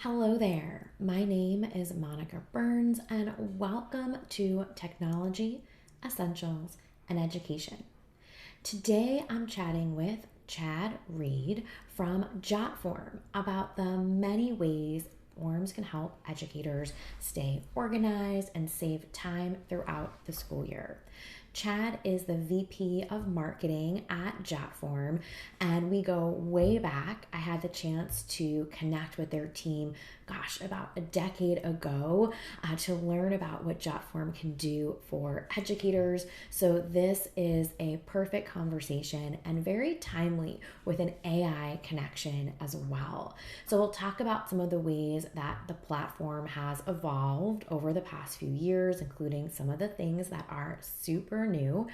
Hello there. My name is Monica Burns, and welcome to Technology, Essentials, and Education. Today I'm chatting with Chad Reid from Jotform about the many ways forms can help educators stay organized and save time throughout the school year. Chad is the VP of Marketing at Jotform, and we go way back. I had the chance to connect with their team, about a decade ago, to learn about what Jotform can do for educators. So, this is a perfect conversation and very timely with an AI connection as well. So, we'll talk about some of the ways that the platform has evolved over the past few years, including some of the things that are super new.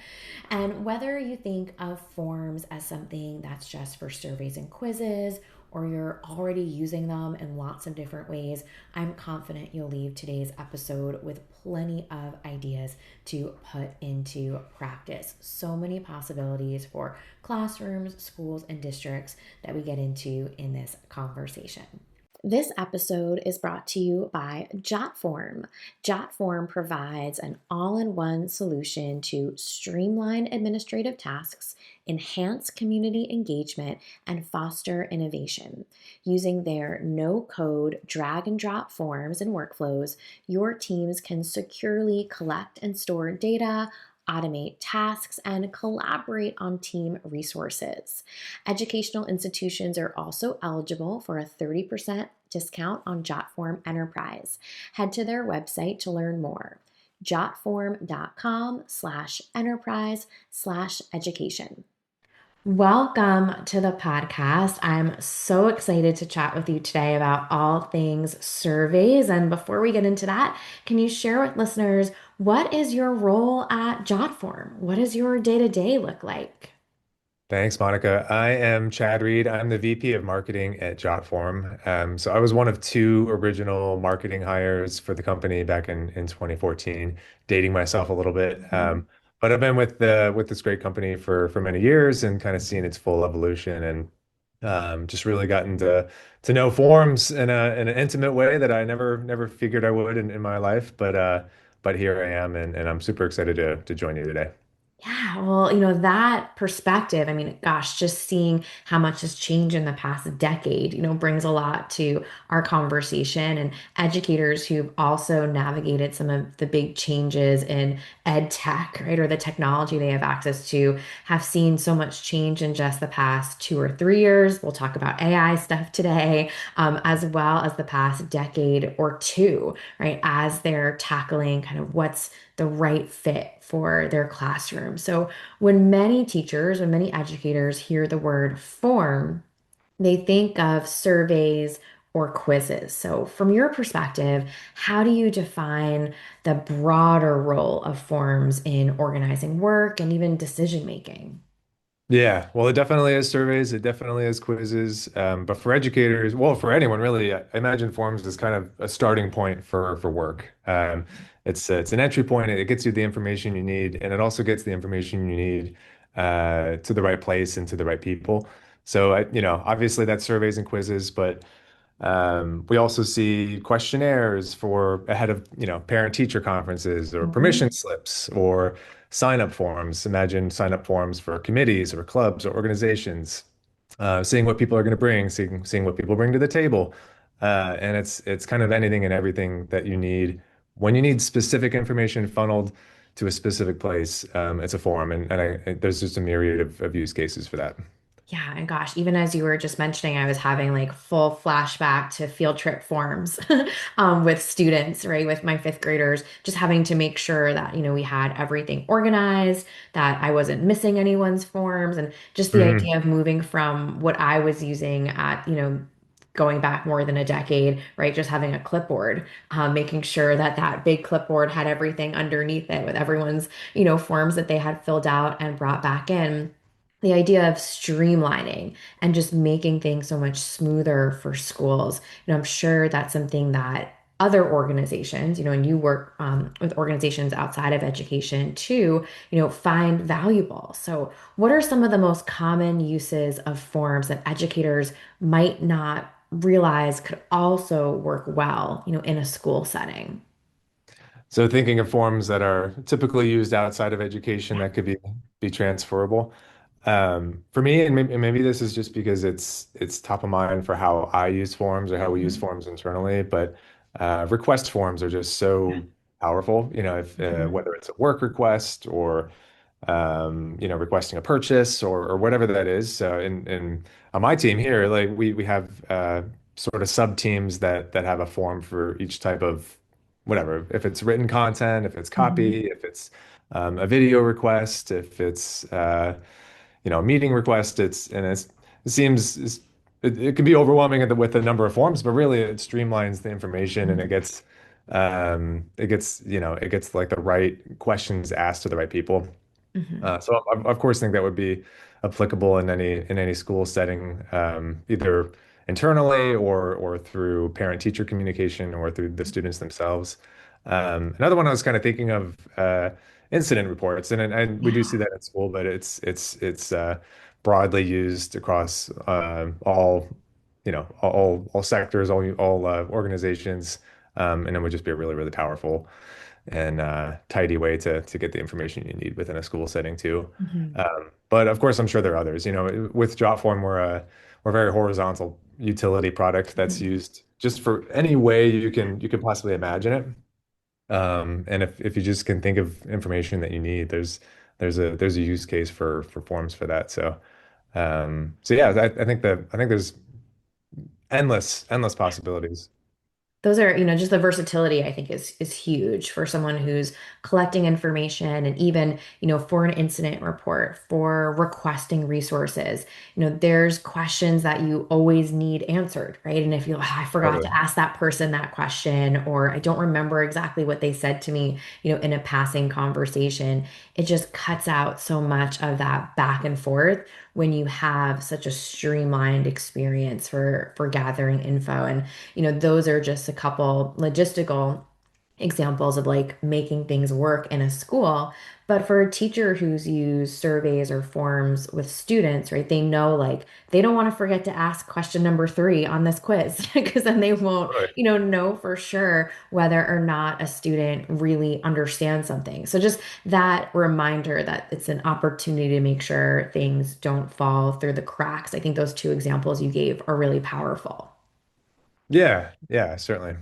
And whether you think of forms as something that's just for surveys and quizzes, or you're already using them in lots of different ways, I'm confident you'll leave today's episode with plenty of ideas to put into practice. So many possibilities for classrooms, schools, and districts that we get into in this conversation. This episode is brought to you by Jotform. Jotform provides an all-in-one solution to streamline administrative tasks, enhance community engagement, and foster innovation. Using their no-code drag and drop forms and workflows, your teams can securely collect and store data, automate tasks, and collaborate on team resources. Educational institutions are also eligible for a 30% discount on Jotform Enterprise. Head to their website to learn more. Jotform.com/enterprise/education. Welcome to the podcast. I'm so excited to chat with you today about all things surveys. And before we get into that, can you share with listeners what is your role at Jotform? What does your day-to-day look like? Thanks, Monica. I am Chad Reid. I'm the VP of Marketing at Jotform. So I was one of two original marketing hires for the company back in 2014, dating myself a little bit. But I've been with this great company for many years and kind of seen its full evolution and just really gotten to know forms in an intimate way that I never figured I would in my life. But here I am, and I'm super excited to join you today. Yeah, well, that perspective, just seeing how much has changed in the past decade, brings a lot to our conversation. And educators who've also navigated some of the big changes in ed tech, right, or the technology they have access to, have seen so much change in just the past 2 or 3 years. We'll talk about AI stuff today, as well as the past decade or two, right, as they're tackling kind of what's the right fit for their classroom. So when many educators hear the word form, they think of surveys or quizzes. So from your perspective, how do you define the broader role of forms in organizing work and even decision making? Yeah, well, it definitely is surveys. It definitely is quizzes. But for educators, well, for anyone really, I imagine forms is kind of a starting point for work. It's an entry point. It gets you the information you need, and it also gets the information you need to the right place and to the right people. So, obviously that's surveys and quizzes, but we also see questionnaires for ahead of, parent-teacher conferences or Mhm. permission slips or sign-up forms. Imagine sign-up forms for committees or clubs or organizations. Seeing what people are going to bring, seeing what people bring to the table, and it's kind of anything and everything that you need when you need specific information funneled to a specific place. It's a form, there's just a myriad of use cases for that. Yeah, and gosh, even as you were just mentioning, I was having like full flashback to field trip forms with students, right? With my fifth graders, just having to make sure that, we had everything organized, that I wasn't missing anyone's forms, and just the Mhm. idea of moving from what I was using at, going back more than a decade, right? Just having a clipboard, making sure that that big clipboard had everything underneath it with everyone's, forms that they had filled out and brought back in. The idea of streamlining and just making things so much smoother for schools. I'm sure that's something that other organizations, and you work with organizations outside of education too, find valuable. So, what are some of the most common uses of forms that educators might not realize could also work well, in a school setting. So thinking of forms that are typically used outside of education Yeah. that could be transferable. For me, and maybe this is just because it's top of mind for how I use forms or how we use Mhm. forms internally, but request forms are just Yeah. so powerful. If Mhm. whether it's a work request or requesting a purchase or whatever that is. So in on my team here, like we have sort of sub teams that have a form for each type of whatever. If it's written content, if it's Mhm. copy, if it's a video request, if it's a meeting request, it seems it can be overwhelming with the number of forms, but really it streamlines the information and it gets like the right questions asked to the right people. Mhm. So of course think that would be applicable in any school setting, either internally or through parent-teacher communication or through the students themselves. Another one I was kind of thinking of incident reports, and we do see Yeah. that at school, but it's broadly used across all sectors, all organizations, and it would just be a really really powerful and tidy way to get the information you need within a school setting too. Mhm. But of course, I'm sure there are others. With Jotform, we're a very horizontal utility product that's Mhm. used just for any way you can possibly imagine it. And if you just can think of information that you need, there's a use case for forms for that. So yeah, I think there's endless possibilities. Those are, just the versatility I think is huge for someone who's collecting information and even, for an incident report, for requesting resources. There's questions that you always need answered, right? And if you, "Ah, I forgot Totally. to ask that person that question, or I don't remember exactly what they said to me, in a passing conversation, it just cuts out so much of that back and forth when you have such a streamlined experience for gathering info. And those are just a couple logistical examples of like making things work in a school. But for a teacher who's used surveys or forms with students, right, they know like they don't want to forget to ask question number three on this quiz because then they won't, Totally. know for sure whether or not a student really understands something. So just that reminder that it's an opportunity to make sure things don't fall through the cracks. I think those two examples you gave are really powerful. Yeah, yeah, certainly.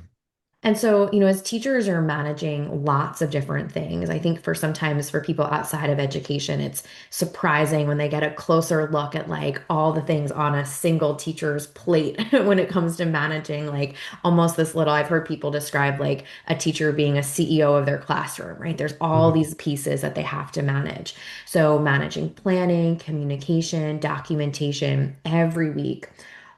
And so, as teachers are managing lots of different things, I think for sometimes for people outside of education, it's surprising when they get a closer look at like all the things on a single teacher's plate when it comes to managing like almost this little, I've heard people describe like a teacher being a CEO of their classroom, right? There's all Mhm. these pieces that they have to manage. So, managing planning, communication, documentation every week.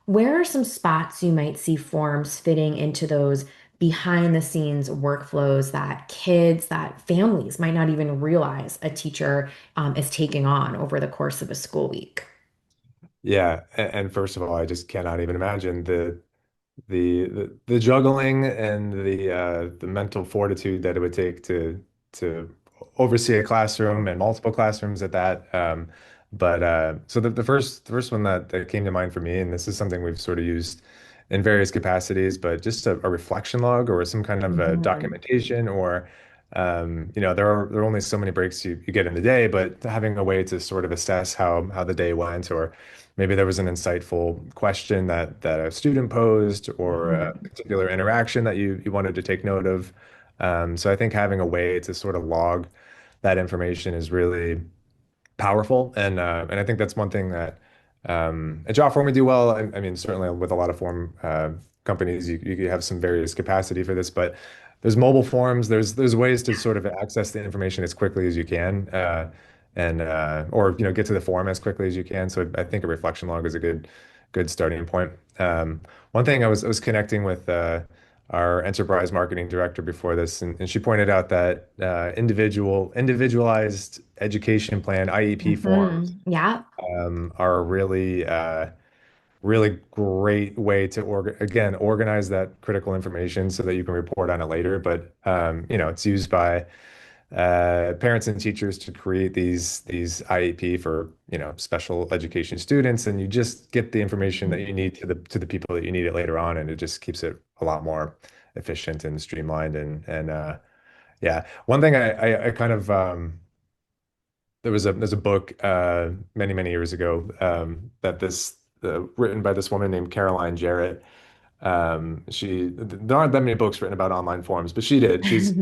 Where are some spots you might see forms fitting into those behind the scenes workflows that kids, that families might not even realize a teacher is taking on over the course of a school week? Yeah, and first of all, I just cannot even imagine the juggling and the mental fortitude that it would take to oversee a classroom and multiple classrooms at that. But so the first one that came to mind for me, and this is something we've sort of used in various capacities, but just a reflection log or some kind of a Mhm. documentation or there are only so many breaks you get in the day, but having a way to sort of assess how the day went, or maybe there was an insightful question that a student posed or a Mhm. particular interaction that you wanted to take note of. So I think having a way to sort of log that information is really powerful, and I think that's one thing that at Jotform we do well. I mean, certainly with a lot of form companies, you have some various capacity for this, but there's mobile forms. There's ways to sort of access the information as quickly as you can, and or get to the form as quickly as you can. So I think a reflection log is a good starting point. One thing I was connecting with our enterprise marketing director before this, and she pointed out that individualized education plan IEP forms Mhm. Yeah. are a really great way to organize that critical information so that you can report on it later. But it's used by parents and teachers to create these IEP for, special education students, and you just get the information that you need to the people that you need it later on, and it just keeps it a lot more efficient and streamlined. And yeah, one thing I kind of there's a book many years ago that this written by this woman named Caroline Jarrett. There aren't that many books written about online forums, but she did. She's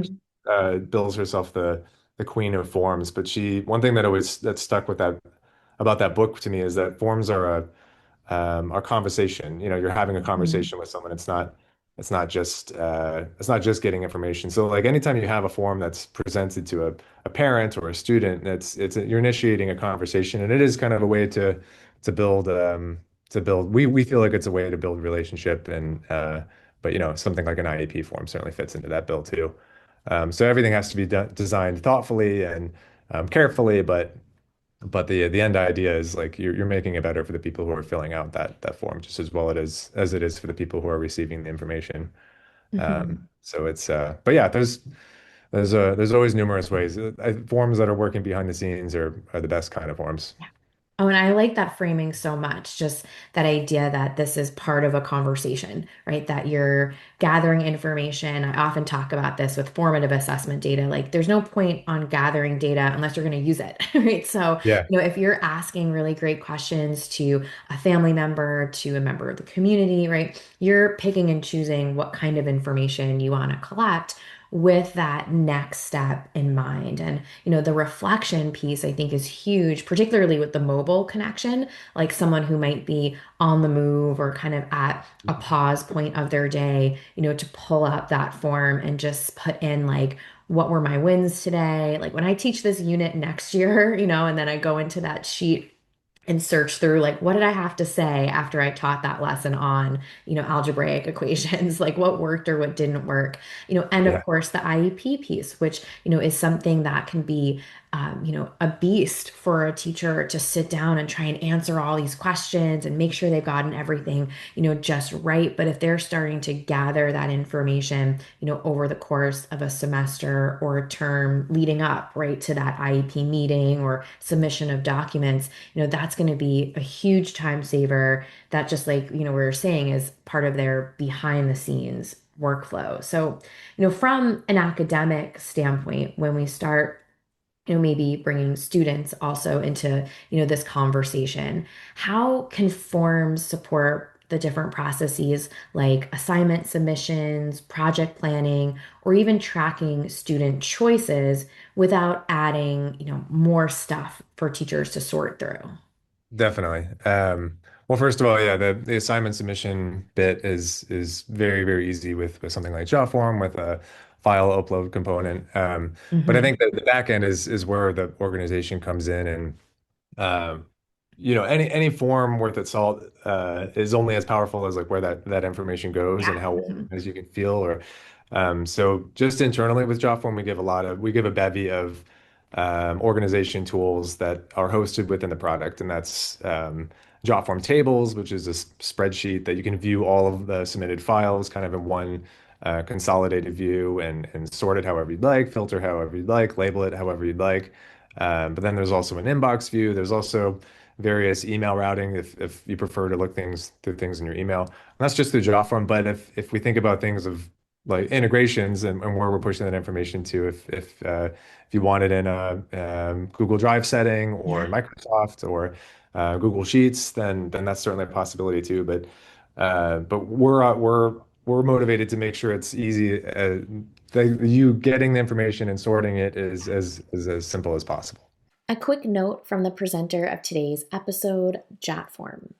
bills herself the queen of forums. But one thing that stuck with that about that book to me is that forums are our conversation. You're having a Mhm. conversation with someone. It's not just getting information. So like anytime you have a form that's presented to a parent or a student, you're initiating a conversation, and it is kind of a way to build we feel like it's a way to build relationship, and but something like an IEP form certainly fits into that bill too. So everything has to be designed thoughtfully and carefully, but the end idea is like you're making it better for the people who are filling out that form just as well as it is for the people who are receiving the information. Mhm. So but yeah, there's always numerous ways. Forms that are working behind the scenes are the best kind of forms. Oh, and I like that framing so much. Just that idea that this is part of a conversation, right? That you're gathering information. I often talk about this with formative assessment data. Like, there's no point on gathering data unless you're going to use it, right? So, Yeah. if you're asking really great questions to a family member, to a member of the community, right? You're picking and choosing what kind of information you want to collect with that next step in mind. And the reflection piece I think is huge, particularly with the mobile connection, like someone who might be on the move or kind of at a pause point of their day, to pull up that form and just put in like, what were my wins today? Like when I teach this unit next year, and then I go into that sheet and search through like what did I have to say after I taught that lesson on, algebraic equations, like what worked or what didn't work, and of Yeah. course the IEP piece, which, is something that can be, a beast for a teacher to sit down and try and answer all these questions and make sure they've gotten everything, just right. But if they're starting to gather that information, over the course of a semester or a term leading up, right, to that IEP meeting or submission of documents, that's going to be a huge time saver that just like, we were saying is part of their behind the scenes workflow. So, from an academic standpoint, when we start maybe bringing students also into, this conversation. How can forms support the different processes like assignment submissions, project planning, or even tracking student choices without adding, more stuff for teachers to sort through? Definitely. Well, first of all, yeah, the assignment submission bit is very easy with something like Jotform with a file upload component. But I Hmm. think that the back end is where the organization comes in, and um, any form worth its salt is only as powerful as like where that information goes Yeah. and how Mhm. as you can feel. Or so just internally with Jotform, we give a bevy of organization tools that are hosted within the product, and that's Jotform tables, which is a spreadsheet that you can view all of the submitted files kind of in one consolidated view, and sort it however you'd like, filter however you'd like, label it however you'd like. But then there's also an inbox view. There's also various email routing if you prefer to look through things in your email. And that's just through Jotform. But if we think about things of like integrations and where we're pushing that information to, if you want it in a Google Drive setting or Yeah. Microsoft or Google Sheets, then that's certainly a possibility too. But we're motivated to make sure it's easy. You getting the information and sorting it is as simple as possible. A quick note from the presenter of today's episode, Jotform.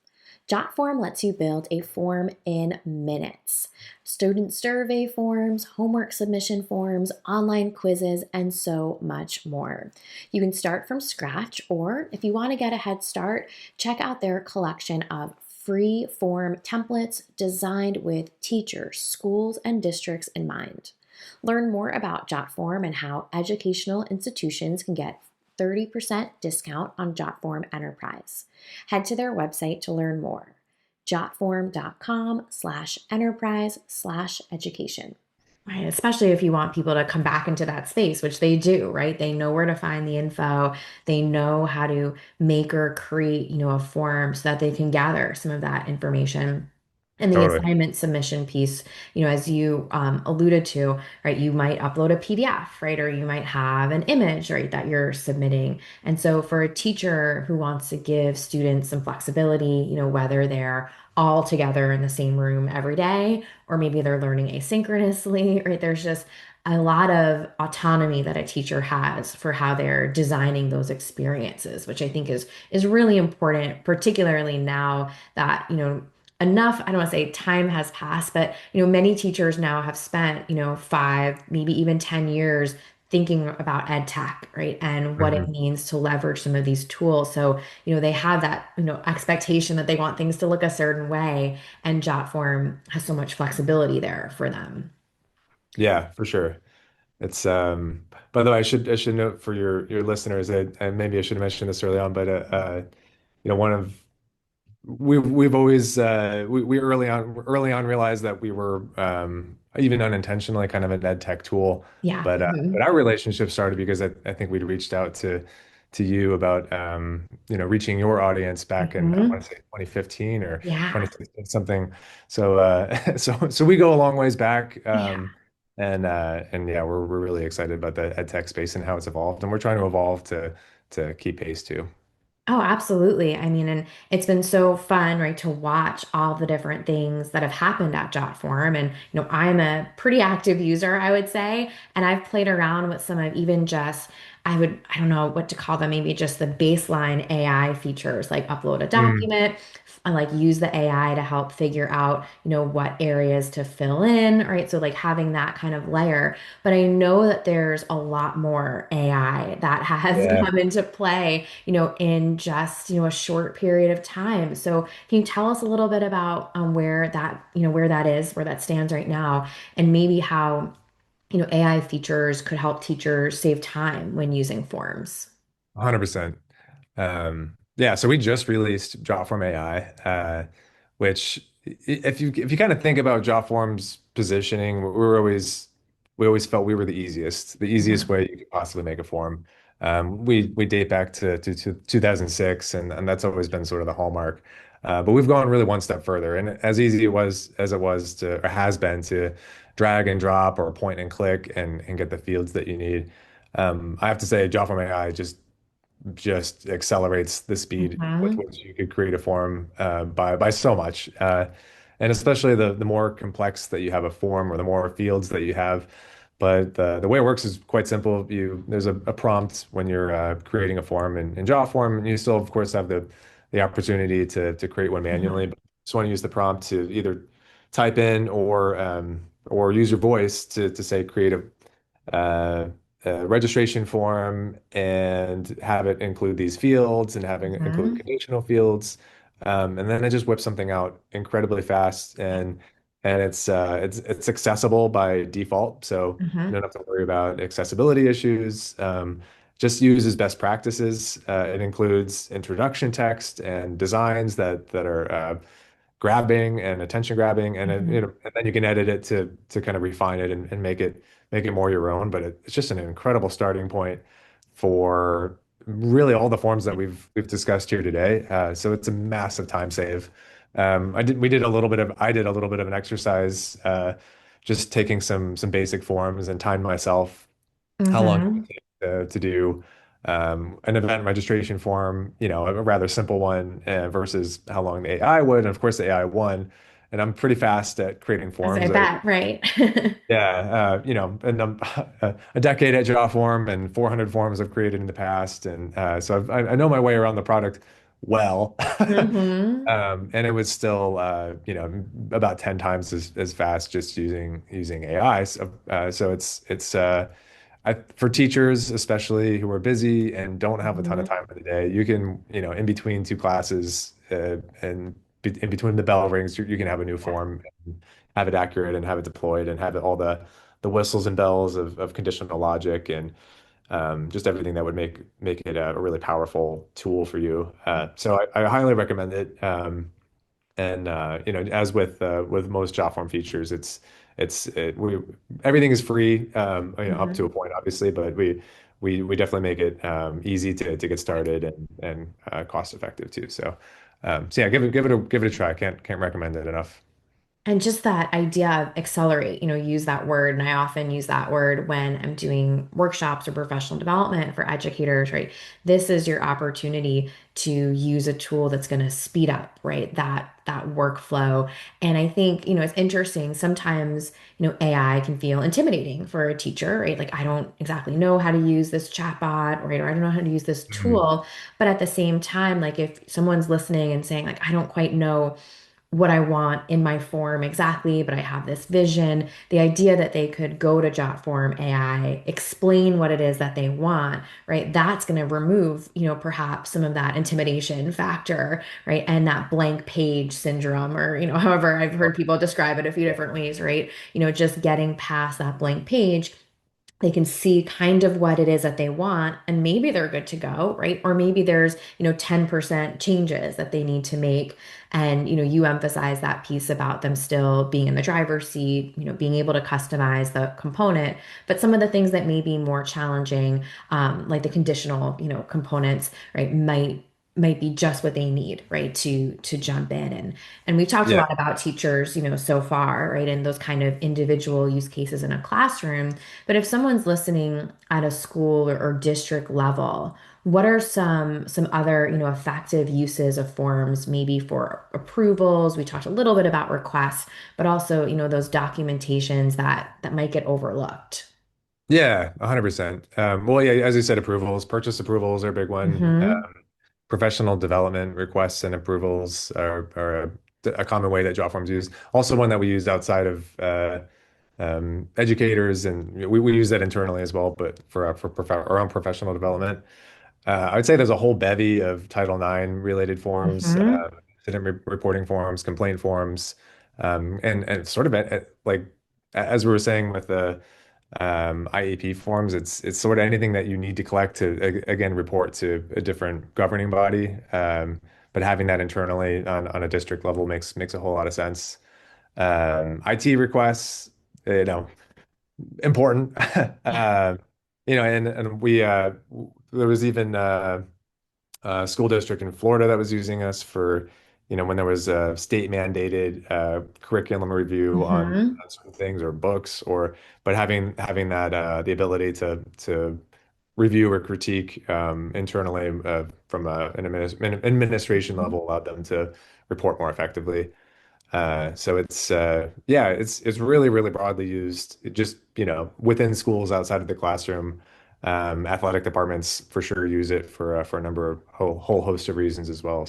Jotform lets you build a form in minutes. Student survey forms, homework submission forms, online quizzes, and so much more. You can start from scratch, or if you want to get a head start, check out their collection of free form templates designed with teachers, schools, and districts in mind. Learn more about Jotform and how educational institutions can get 30% discount on Jotform Enterprise. Head to their website to learn more. Jotform.com/enterprise/education. Right, especially if you want people to come back into that space, which they do, right? They know where to find the info. They know how to make or create, a form so that they can gather some of that information. And the Totally. assignment submission piece, as you alluded to, right? You might upload a PDF, right? Or you might have an image, right, that you're submitting. And so for a teacher who wants to give students some flexibility, whether they're all together in the same room every day, or maybe they're learning asynchronously, right? There's just a lot of autonomy that a teacher has for how they're designing those experiences, which I think is really important, particularly now that, enough, I don't want to say time has passed, but many teachers now have spent, 5, maybe even 10 years thinking about ed tech, right? And what it Mhm. means to leverage some of these tools. So, they have that, expectation that they want things to look a certain way, and Jotform has so much flexibility there for them. Yeah, for sure. It's by the way, I should note for your listeners that, and maybe I should have mentioned this early on, but one of we've always we early on realized that we were even unintentionally kind of an ed tech tool, Yeah. but our relationship started because I think we'd reached out to you about reaching your audience back in, I Hmm. want to say 2015 or Yeah. 2016 something. So so we go a long ways back, Yeah. and yeah, we're really excited about the ed tech space and how it's evolved, and we're trying to evolve to keep pace too. Oh, absolutely. I mean, and it's been so fun, right, to watch all the different things that have happened at Jotform. And, I'm a pretty active user, I would say. And I've played around with some of even just, I don't know what to call them, maybe just the baseline AI features, like upload a Mm, document, and like use the AI to help figure out, what areas to fill in, right? So like having that kind of layer. But I know that there's a lot more AI that has yeah. come into play, in just, a short period of time. So can you tell us a little bit about where that, where that is, where that stands right now, and maybe how, AI features could help teachers save time when using forms? 100%. Yeah, so we just released Jotform AI, which if you kind of think about Jotform's positioning, we always felt we were the easiest Mhm. way you could possibly make a form. We date back to 2006, and that's always been sort of the hallmark. But we've gone really one step further, and as easy it was to or has been to drag and drop or point and click and get the fields that you need. I have to say, Jotform AI just accelerates the speed with Mhm. which you could create a form by so much. And especially the more complex that you have a form or the more fields that you have. But the way it works is quite simple. There's a prompt when you're creating a form in Jotform, and you still, of course, have the opportunity to create one manually. Mhm. But you just want to use the prompt to either type in or use your voice to say create uh, a registration form and have it include these fields and having it include Mhm. conditional fields. And then it just whips something out incredibly fast and it's accessible by default. So you Mhm. don't have to worry about accessibility issues. Just uses best practices. It includes introduction text and designs that are grabbing and attention grabbing, and Mhm. and then you can edit it to kind of refine it and make it more your own. But it's just an incredible starting point for really all the forms that we've discussed here today. So it's a massive time save. I did a little bit of an exercise, just taking some basic forms and timed myself how long it would Mhm. take to do an event registration form, a rather simple one versus how long the AI would. And of course, the AI won. And I'm pretty fast at creating As I forms. bet, right? Yeah, and a decade at Jotform and 400 forms I've created in the past. And so I know my way around the product well. Hmm. And it was still, about 10 times as fast just using AI. So for teachers, especially who are busy and don't have a ton of Hmm. time in the day, you can, in between two classes, and in between the bell rings, you can have a new form, and have it accurate and have it deployed and have it all the whistles and bells of conditional logic and just everything that would make it a really powerful tool for you. So I highly recommend it. And as with most job form features, it's it, we everything is free, up to a Mhm. point, obviously, but we definitely make it easy to get started and cost effective too. So yeah, give it a try. Can't recommend it enough. And just that idea of accelerate, use that word. And I often use that word when I'm doing workshops or professional development for educators, right? This is your opportunity to use a tool that's going to speed up, right? That workflow. And I think, it's interesting. Sometimes, AI can feel intimidating for a teacher, right? Like I don't exactly know how to use this chatbot, right? Or I don't know how to use this Mhm. tool. But at the same time, like if someone's listening and saying, like, I don't quite know what I want in my form exactly, but I have this vision. The idea that they could go to Jotform AI, explain what it is that they want, right? That's going to remove, perhaps some of that intimidation factor, right? And that blank page syndrome, or, however I've heard people describe it a few different ways, right? Just getting past that blank page, they can see kind of what it is that they want, and maybe they're good to go, right? Or maybe there's 10% changes that they need to make, and you emphasize that piece about them still being in the driver's seat, being able to customize the component. But some of the things that may be more challenging, like the conditional components, right, might be just what they need, right, to jump in. And we've talked a Yeah. lot about teachers, so far, right, and those kind of individual use cases in a classroom. But if someone's listening at a school or district level, what are some other, effective uses of forms, maybe for approvals? We talked a little bit about requests, but also, those documentations that might get overlooked. Yeah, 100%. Well, yeah, as you said, purchase approvals are a big one. Hmm. Professional development requests and approvals are a common way that job forms use. Also, one that we use outside of educators, and we use that internally as well, but our own professional development. I would say there's a whole bevy of Title IX related forms, Hmm. incident reporting forms, complaint forms, and sort of like as we were saying with the IEP forms, it's sort of anything that you need to collect to again report to a different governing body. But having that internally on a district level makes a whole lot of sense. IT requests, important. And there was even a school district in Florida that was using us for, when there was a state mandated curriculum review Hmm. on certain things or books, but having that the ability to review or critique internally from an administration level allowed them to report more effectively. So it's really, really broadly used. It just, within schools outside of the classroom, athletic departments for sure use it for a number of whole host of reasons as well.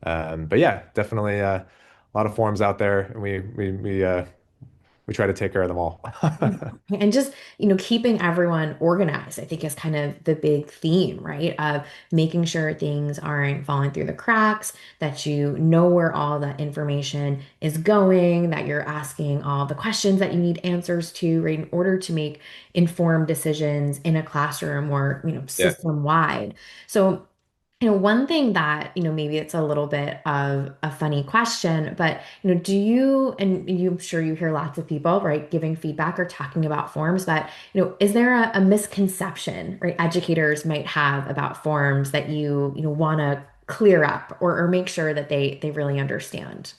But yeah, definitely a lot of forums out there, and we try to take care of them all. And just, keeping everyone organized, I think is kind of the big theme, right? Of making sure things aren't falling through the cracks, that you know where all that information is going, that you're asking all the questions that you need answers to, right, in order to make informed decisions in a classroom or, Yeah. system wide. So, one thing that, maybe it's a little bit of a funny question, but, do you, and I'm sure you hear lots of people, right, giving feedback or talking about forms, but, is there a misconception, right, educators might have about forms that you want to clear up or make sure that they really understand?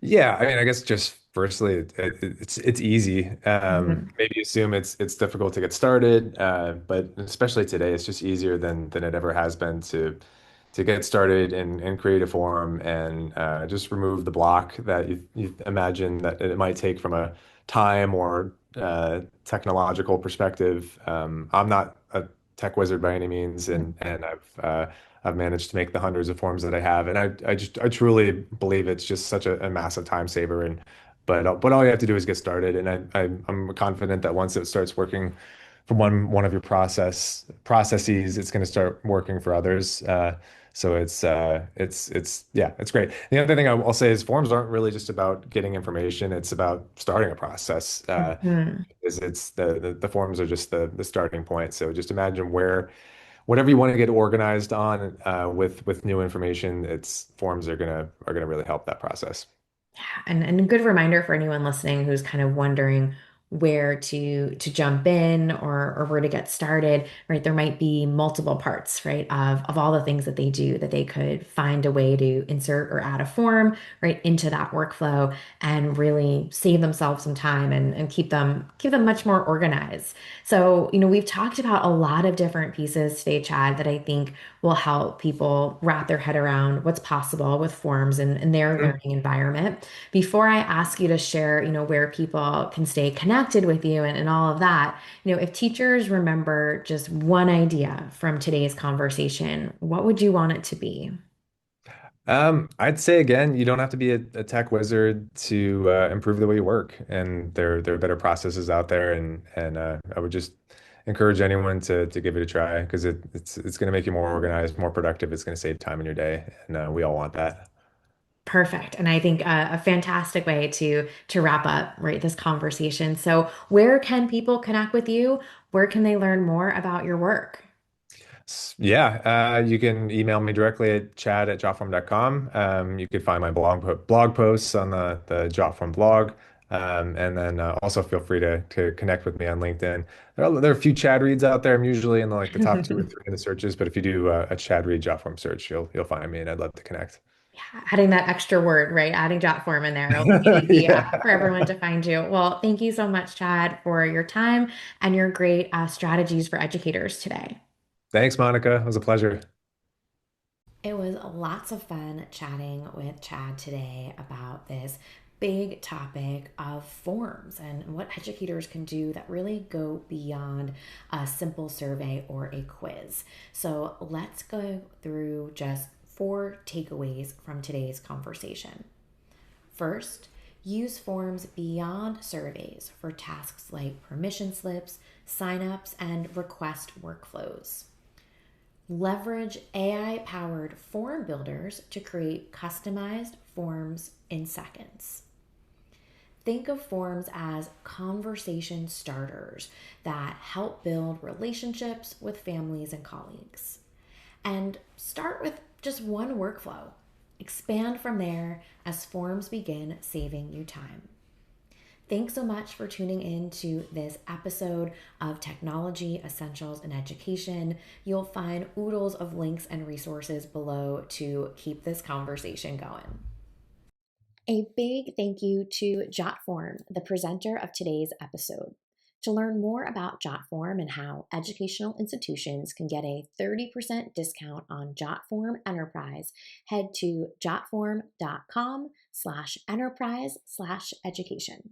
Yeah, I mean, I guess just firstly, it's easy. Mhm. Maybe assume it's difficult to get started, but especially today, it's just easier than it ever has been to get started and create a form and just remove the block that you imagine that it might take from a time or technological perspective. I'm not a tech wizard by any means, and I've managed to make the hundreds of forms that I have, and I truly believe it's just such a massive time saver. But all you have to do is get started, and I'm confident that once it starts working from one of your processes, it's going to start working for others. So it's great. The other thing I'll say is forms aren't really just about getting information; it's about starting a process. Mhm. Is it's the forms are just the starting point. So just imagine whatever you want to get organized on with new information, it's forms are gonna really help that process. And a good reminder for anyone listening who's kind of wondering where to jump in or where to get started, right? There might be multiple parts, right, of all the things that they do that they could find a way to insert or add a form right into that workflow and really save themselves some time and keep them much more organized. So, we've talked about a lot of different pieces today, Chad, that I think will help people wrap their head around what's possible with forms and their learning environment. Before I ask you to share, where people can stay connected with you and all of that, if teachers remember just one idea from today's conversation, what would you want it to be? I'd say again, you don't have to be a tech wizard to improve the way you work, and there are better processes out there, and I would just encourage anyone to give it a try because it's going to make you more organized, more productive. It's going to save time in your day, and we all want that. Perfect. And I think a fantastic way to wrap up, right, this conversation. So, where can people connect with you? Where can they learn more about your work? Yeah, you can email me directly at chad@jotform.com. You could find my blog posts on the Jotform blog. And then also feel free to connect with me on LinkedIn. There are a few Chad Reeds out there. I'm usually in the top two or three in the searches, but if you do a Chad Reid Jotform search, you'll find me, and I'd love to connect. Yeah, adding that extra word, right? Adding jot form in there. It'll make it easy for Yeah. everyone to find you. Well, thank you so much, Chad, for your time and your great strategies for educators today. Thanks, Monica. It was a pleasure. It was lots of fun chatting with Chad today about this big topic of forms and what educators can do that really go beyond a simple survey or a quiz. So let's go through just 4 takeaways from today's conversation. First, use forms beyond surveys for tasks like permission slips, signups, and request workflows. Leverage AI powered form builders to create customized forms in seconds. Think of forms as conversation starters that help build relationships with families and colleagues. And start with just one workflow. Expand from there as forms begin saving you time. Thanks so much for tuning in to this episode of Technology Essentials in Education. You'll find oodles of links and resources below to keep this conversation going. A big thank you to Jotform, the presenter of today's episode. To learn more about Jotform and how educational institutions can get a 30% discount on Jotform Enterprise, head to jotform.com/enterprise/education.